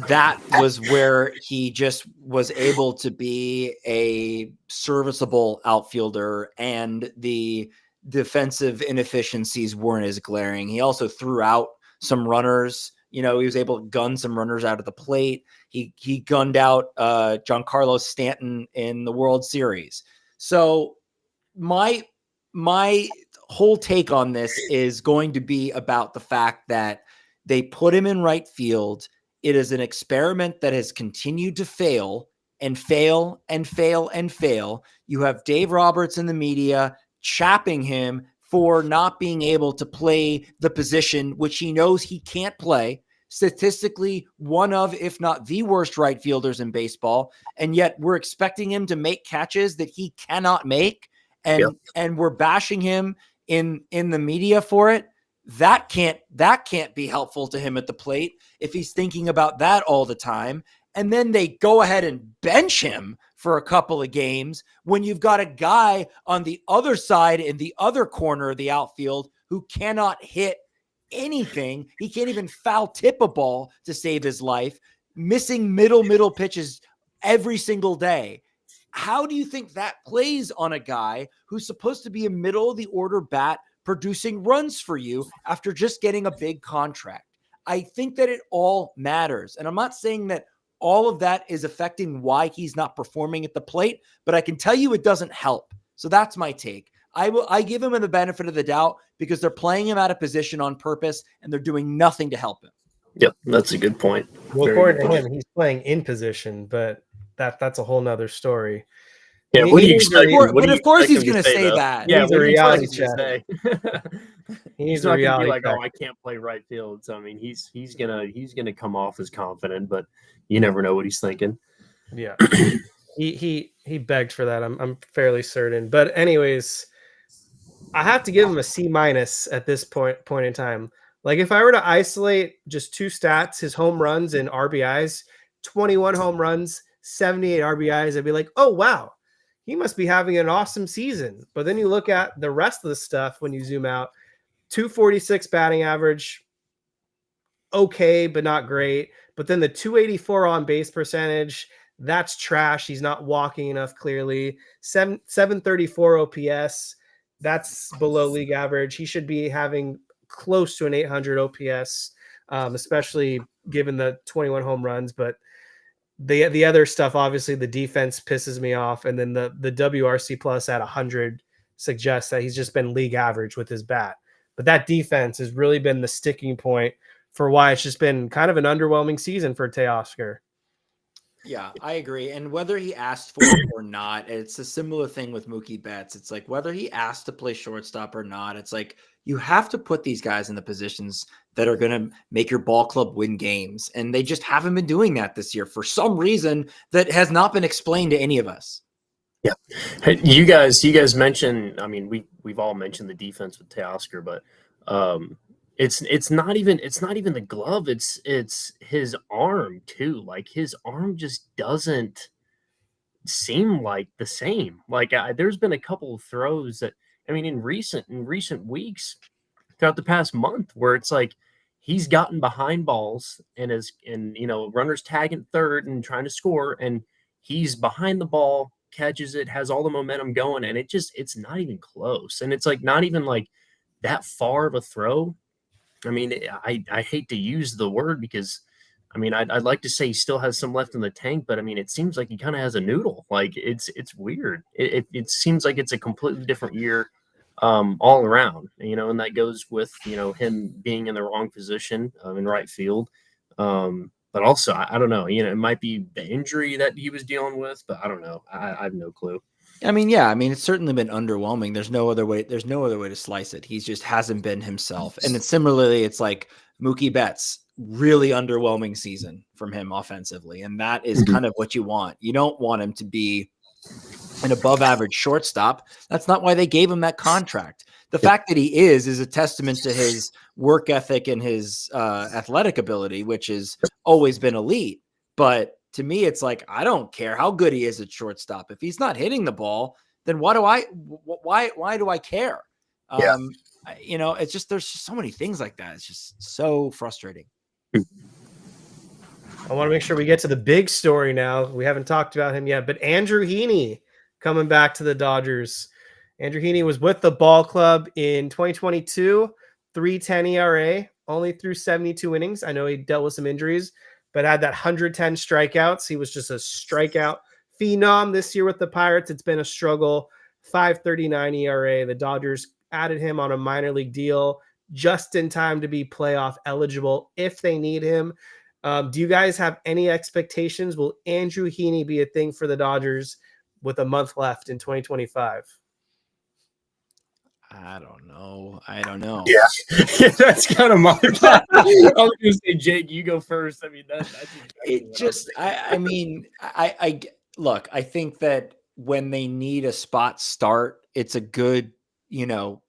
that was where he just was able to be a serviceable outfielder, and the defensive inefficiencies weren't as glaring. He also threw out some runners. He was able to gun some runners out of the plate. He gunned out Giancarlo Stanton in the World Series. So my whole take on this is going to be about the fact that they put him in right field. It is an experiment that has continued to fail and fail and fail and fail. You have Dave Roberts in the media chapping him for not being able to play the position, which he knows he can't play. Statistically, one of, if not the worst right fielders in baseball. And yet we're expecting him to make catches that he cannot make. And we're bashing him in the media for it. That can't be helpful to him at the plate if he's thinking about that all the time. And then they go ahead and bench him for a couple of games when you've got a guy on the other side in the other corner of the outfield who cannot hit anything. He can't even foul tip a ball to save his life. missing middle pitches every single day. How do you think that plays on a guy who's supposed to be a middle of the order bat producing runs for you after just getting a big contract? I think that it all matters. And I'm not saying that all of that is affecting why he's not performing at the plate, but I can tell you it doesn't help. So that's my take. I give him the benefit of the doubt because they're playing him out of position on purpose and they're doing nothing to help him. Yep, that's a good point. Well, according to him, he's playing in position, but that's a whole nother story. Yeah, what do you expect? But of course he's going to say that. Yeah, he's a reality check. He's not going to be like, "Oh, I can't play right field." So I mean, he's gonna come off as confident, but you never know what he's thinking. Yeah, he begged for that. I'm fairly certain. But anyways, I have to give him a C- at this point in time. Like if I were to isolate just two stats, his home runs and RBIs, 21 home runs, 78 RBIs, I'd be like, oh wow, he must be having an awesome season. But then you look at the rest of the stuff when you zoom out, 246 batting average, okay, but not great. But then the 284 on base percentage, that's trash. He's not walking enough clearly. 734 OPS, that's below league average. He should be having close to an 800 OPS, especially given the 21 home runs. But the other stuff, obviously, the defense pisses me off, and then the WRC plus at 100 suggests that he's just been league average with his bat. But that defense has really been the sticking point for why it's just been kind of an underwhelming season for Teoscar. Yeah, I agree. And whether he asked for it or not, it's a similar thing with Mookie Betts. It's like whether he asked to play shortstop or not, it's like you have to put these guys in the positions that are going to make your ball club win games. And they just haven't been doing that this year for some reason that has not been explained to any of us. Yeah. Hey, you guys mentioned, I mean, we've all mentioned the defense with Teoscar, but it's not even the glove, it's his arm too. Like his arm just doesn't seem like the same. Like there's been a couple of throws that, I mean, in recent weeks throughout the past month where it's like he's gotten behind balls and runners tagging third and trying to score, and he's behind the ball, catches it, has all the momentum going, and it's not even close. And it's like not even like that far of a throw. I mean, I hate to use the word because, I mean, I'd like to say he still has some left in the tank, but I mean, it seems like he kind of has a noodle. Like it's weird. It seems like it's a completely different year all around, and that goes with, him being in the wrong position in right field. But also, I don't know, it might be the injury that he was dealing with, but I don't know. I have no clue. I mean, yeah, it's certainly been underwhelming. There's no other way to slice it. He just hasn't been himself. And it's similarly, it's like Mookie Betts, really underwhelming season from him offensively. And that is kind of what you want. You don't want him to be an above average shortstop. That's not why they gave him that contract. The fact that he is a testament to his work ethic and his athletic ability, which has always been elite. But to me, it's like, I don't care how good he is at shortstop. If he's not hitting the ball, then why do I care? Yeah. It's just, there's just so many things like that. It's just so frustrating. I want to make sure we get to the big story now. We haven't talked about him yet, but Andrew Heaney coming back to the Dodgers. Andrew Heaney was with the ball club in 2022, 3.10 ERA, only threw 72 innings. I know he dealt with some injuries, but had that 110 strikeouts. He was just a strikeout phenom this year with the Pirates. It's been a struggle. 5.39 ERA. The Dodgers added him on a minor league deal just in time to be playoff eligible if they need him. Do you guys have any expectations? Will Andrew Heaney be a thing for the Dodgers with a month left in 2025? I don't know. Yeah, that's kind of my thought. I was going to say, Jake, you go first. I mean, that's exactly look, I think that when they need a spot start, it's a good,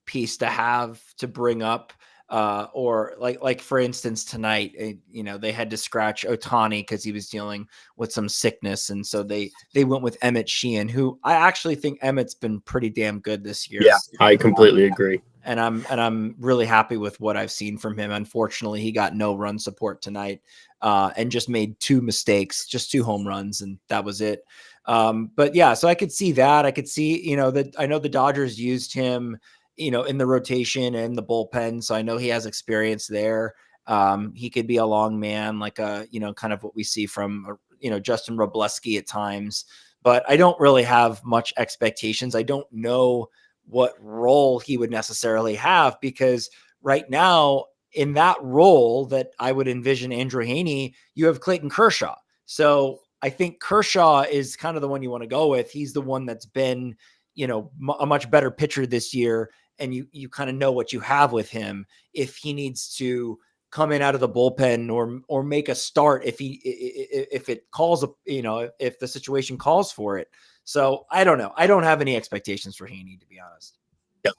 piece to have to bring up. Or like for instance, tonight, they had to scratch Ohtani because he was dealing with some sickness. And so they went with Emmett Sheehan, who I actually think Emmett's been pretty damn good this year. Yeah, I completely agree. And I'm really happy with what I've seen from him. Unfortunately, he got no run support tonight, and just made 2 mistakes, just 2 home runs, and that was it. But yeah, so I could see that. I could see, that I know the Dodgers used him, in the rotation and the bullpen. So I know he has experience there. He could be a long man, like kind of what we see from, Justin Robleski at times, but I don't really have much expectations. I don't know what role he would necessarily have, because right now in that role that I would envision Andrew Heaney, you have Clayton Kershaw. So I think Kershaw is kind of the one you want to go with. He's the one that's been, a much better pitcher this year. And you kind of know what you have with him. If he needs to come in out of the bullpen or make a start, if it calls, if the situation calls for it. So I don't know. I don't have any expectations for Heaney, to be honest. Yeah,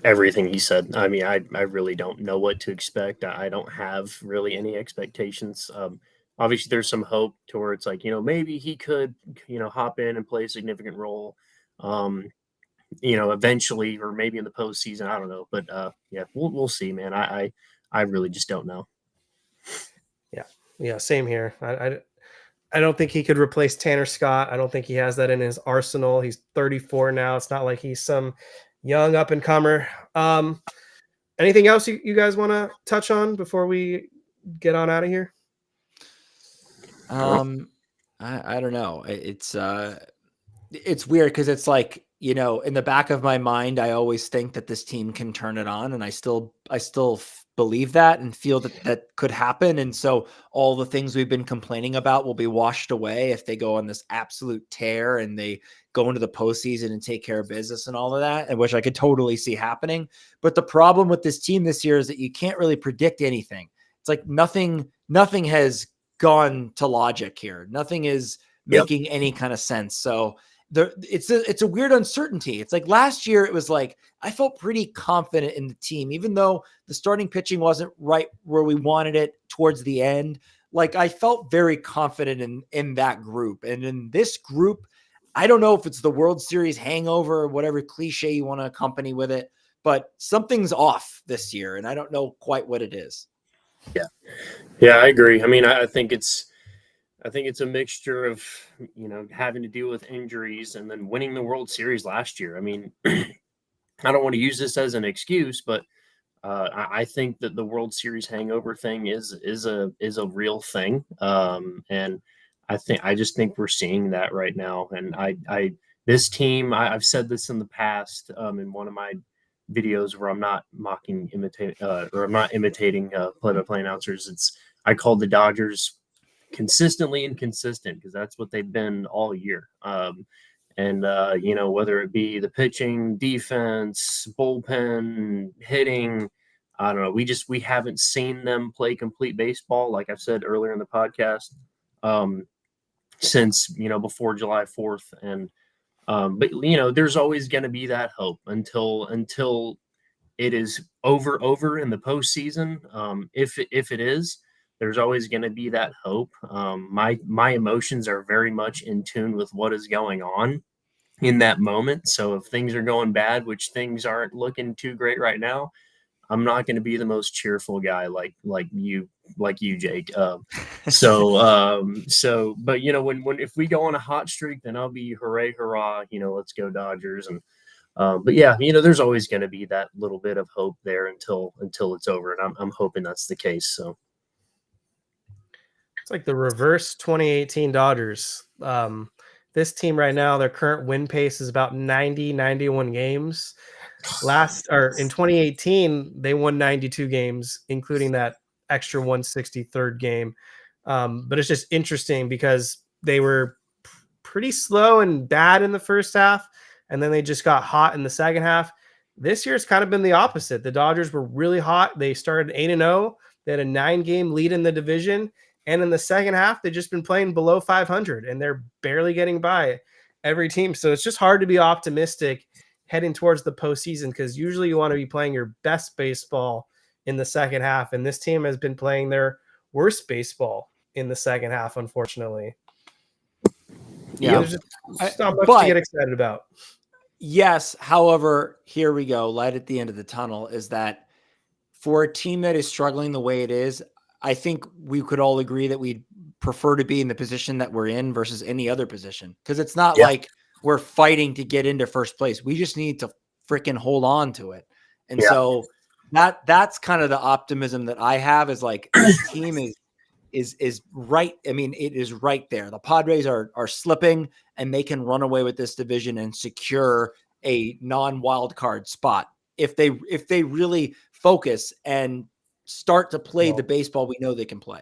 everything he said. I mean, I really don't know what to expect. I don't have really any expectations. Obviously, there's some hope towards maybe he could, hop in and play a significant role, eventually, or maybe in the postseason. I don't know, but yeah, we'll see, man. I really just don't know. Yeah, same here. I don't think he could replace Tanner Scott. I don't think he has that in his arsenal. He's 34 now. It's not like he's some young up and comer. Anything else you guys want to touch on before we get on out of here? I don't know. It's weird because it's like, in the back of my mind, I always think that this team can turn it on, and I still believe that and feel that could happen. And so all the things we've been complaining about will be washed away if they go on this absolute tear and they go into the postseason and take care of business and all of that, and which I could totally see happening. But the problem with this team this year is that you can't really predict anything. It's like nothing has gone to logic here. Nothing is making any kind of sense. So it's a weird uncertainty. It's like last year, it was like I felt pretty confident in the team, even though the starting pitching wasn't right where we wanted it towards the end. Like I felt very confident in that group. And in this group, I don't know if it's the World Series hangover or whatever cliche you want to accompany with it, but something's off this year, and I don't know quite what it is. Yeah, I agree. I mean, I think it's a mixture of, having to deal with injuries and then winning the World Series last year. I mean, I don't want to use this as an excuse, but I think that the World Series hangover thing is a real thing. And I just think we're seeing that right now. And this team, I've said this in the past, in one of my videos where I'm not imitating play-by-play announcers. I call the Dodgers consistently inconsistent, because that's what they've been all year. Whether it be the pitching, defense, bullpen, hitting, I don't know. We haven't seen them play complete baseball, like I've said earlier in the podcast, since, before July 4th. And, but there's always going to be that hope until it is over in the postseason. If it is, there's always going to be that hope. My emotions are very much in tune with what is going on in that moment. So if things are going bad, which things aren't looking too great right now, I'm not going to be the most cheerful guy like you, Jake. But when if we go on a hot streak, then I'll be hooray, hurrah, let's go Dodgers. And but yeah, there's always going to be that little bit of hope there until it's over, and I'm hoping that's the case. So it's like the reverse 2018 Dodgers. This team right now, their current win pace is about 91 games. In 2018, they won 92 games, including that extra 163rd game. But it's just interesting because they were pretty slow and bad in the first half, and then they just got hot in the second half. This year, it's kind of been the opposite. The Dodgers were really hot. They started 8-0. They had a 9-game lead in the division. And in the second half, they've just been playing below 500, and they're barely getting by every team. So it's just hard to be optimistic heading towards the postseason, because usually you want to be playing your best baseball in the second half. And this team has been playing their worst baseball in the second half, unfortunately. Yeah. There's just not much to get excited about. Yes. However, here we go. Light at the end of the tunnel is that for a team that is struggling the way it is, I think we could all agree that we'd prefer to be in the position that we're in versus any other position. Because it's not like we're fighting to get into first place. We just need to freaking hold on to it. And so that's kind of the optimism that I have, is like this team is right. I mean, it is right there. The Padres are slipping, and they can run away with this division and secure a non-wild card spot if they really focus and start to play the baseball we know they can play.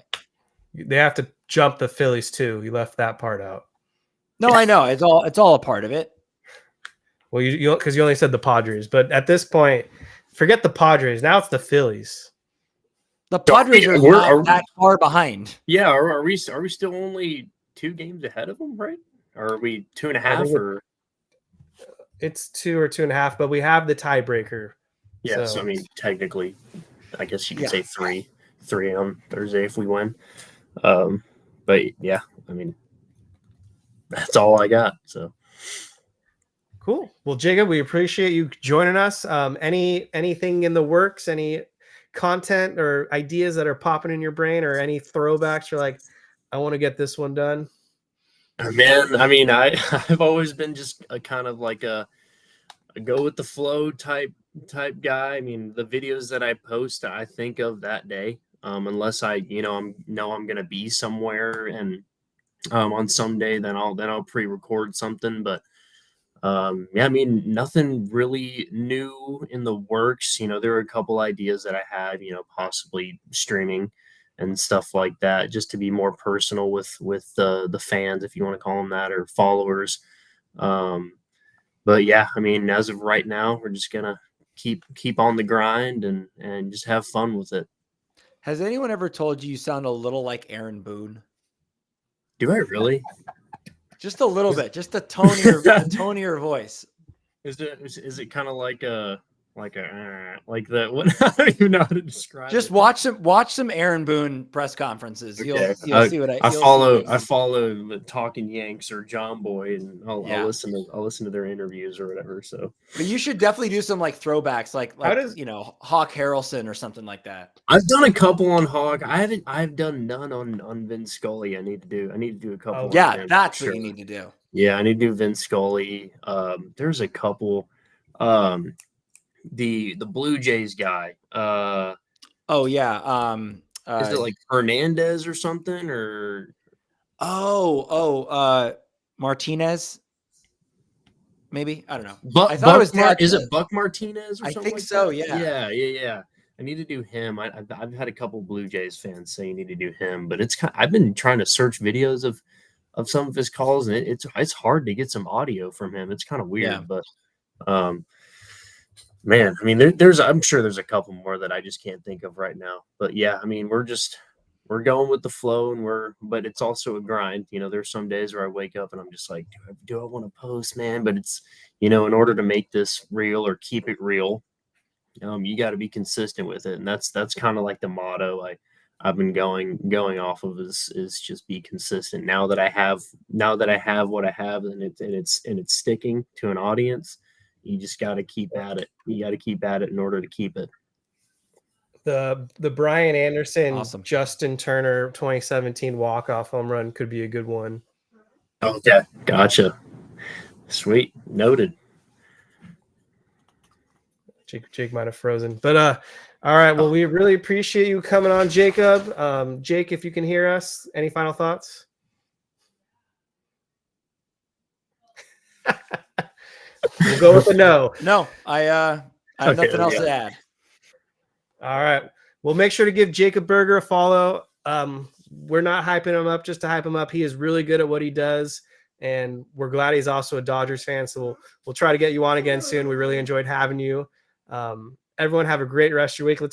They have to jump the Phillies too. You left that part out. No, I know. It's all a part of it. Well, you because you only said the Padres, but at this point, forget the Padres. Now it's the Phillies. The Padres are not that far behind. Yeah, are we still only 2 games ahead of them, right? Or are we 2.5? Or it's 2 or 2.5, but we have the tiebreaker. Yeah, so I mean, technically, I guess you could say 3 on Thursday if we win. But yeah, I mean, that's all I got. So cool. Well, Jacob, we appreciate you joining us. Anything in the works? Any content or ideas that are popping in your brain, or any throwbacks? You're like, I want to get this one done. Man, I mean, I've always been just a kind of like a go with the flow type guy. I mean, the videos that I post, I think of that day, unless I'm going to be somewhere and on some day, then I'll pre-record something. But yeah, I mean, nothing really new in the works. You know, there are a couple ideas that I had, possibly streaming and stuff like that, just to be more personal with the fans, if you want to call them that, or followers. But yeah, I mean, as of right now, we're just gonna keep on the grind and just have fun with it. Has anyone ever told you sound a little like Aaron Boone? Do I really? Just a little bit, just the tone of your voice. Is it kind of like the what? I don't even know how to describe. Just it. watch some Aaron Boone press conferences. Okay. You'll see what I follow the Talking Yanks or John Boy, and I'll listen to their interviews or whatever. So, but you should definitely do some like throwbacks, like Hawk Harrelson or something like that. I've done a couple on Hawk. I've done none on Vin Scully. I need to do a couple. That's what you need to do. Yeah, I need to do Vin Scully. There's a couple. The Blue Jays guy. Is it like Hernandez or something, or Martinez? Maybe, I don't know. But I thought it was is it Buck Martinez or something? I think like so. that? Yeah. I need to do him. I've had a couple Blue Jays fans say you need to do him, but I've been trying to search videos of some of his calls, and it's hard to get some audio from him. It's kind of weird, but man, I mean, I'm sure there's a couple more that I just can't think of right now. But yeah, I mean, we're going with the flow, and but it's also a grind. There's some days where I wake up and I'm just like, do I want to post, man? But it's, in order to make this real or keep it real, you got to be consistent with it. And that's kind of like the motto I've been going off of is just be consistent. Now that I have what I have, and it's sticking to an audience, you just got to keep at it. You got to keep at it in order to keep it. The Brian Anderson, awesome. Justin Turner 2017 walk-off home run could be a good one. Okay, gotcha. Sweet, noted. Jake might have frozen, but all right. Well, we really appreciate you coming on, Jacob. Jake, if you can hear us, any final thoughts? We'll go with a no. No, I have nothing else to add. All right. Well, make sure to give Jakob Berger a follow. We're not hyping him up just to hype him up. He is really good at what he does, and we're glad he's also a Dodgers fan. So we'll try to get you on again soon. We really enjoyed having you. Everyone have a great rest of your week. Let's hope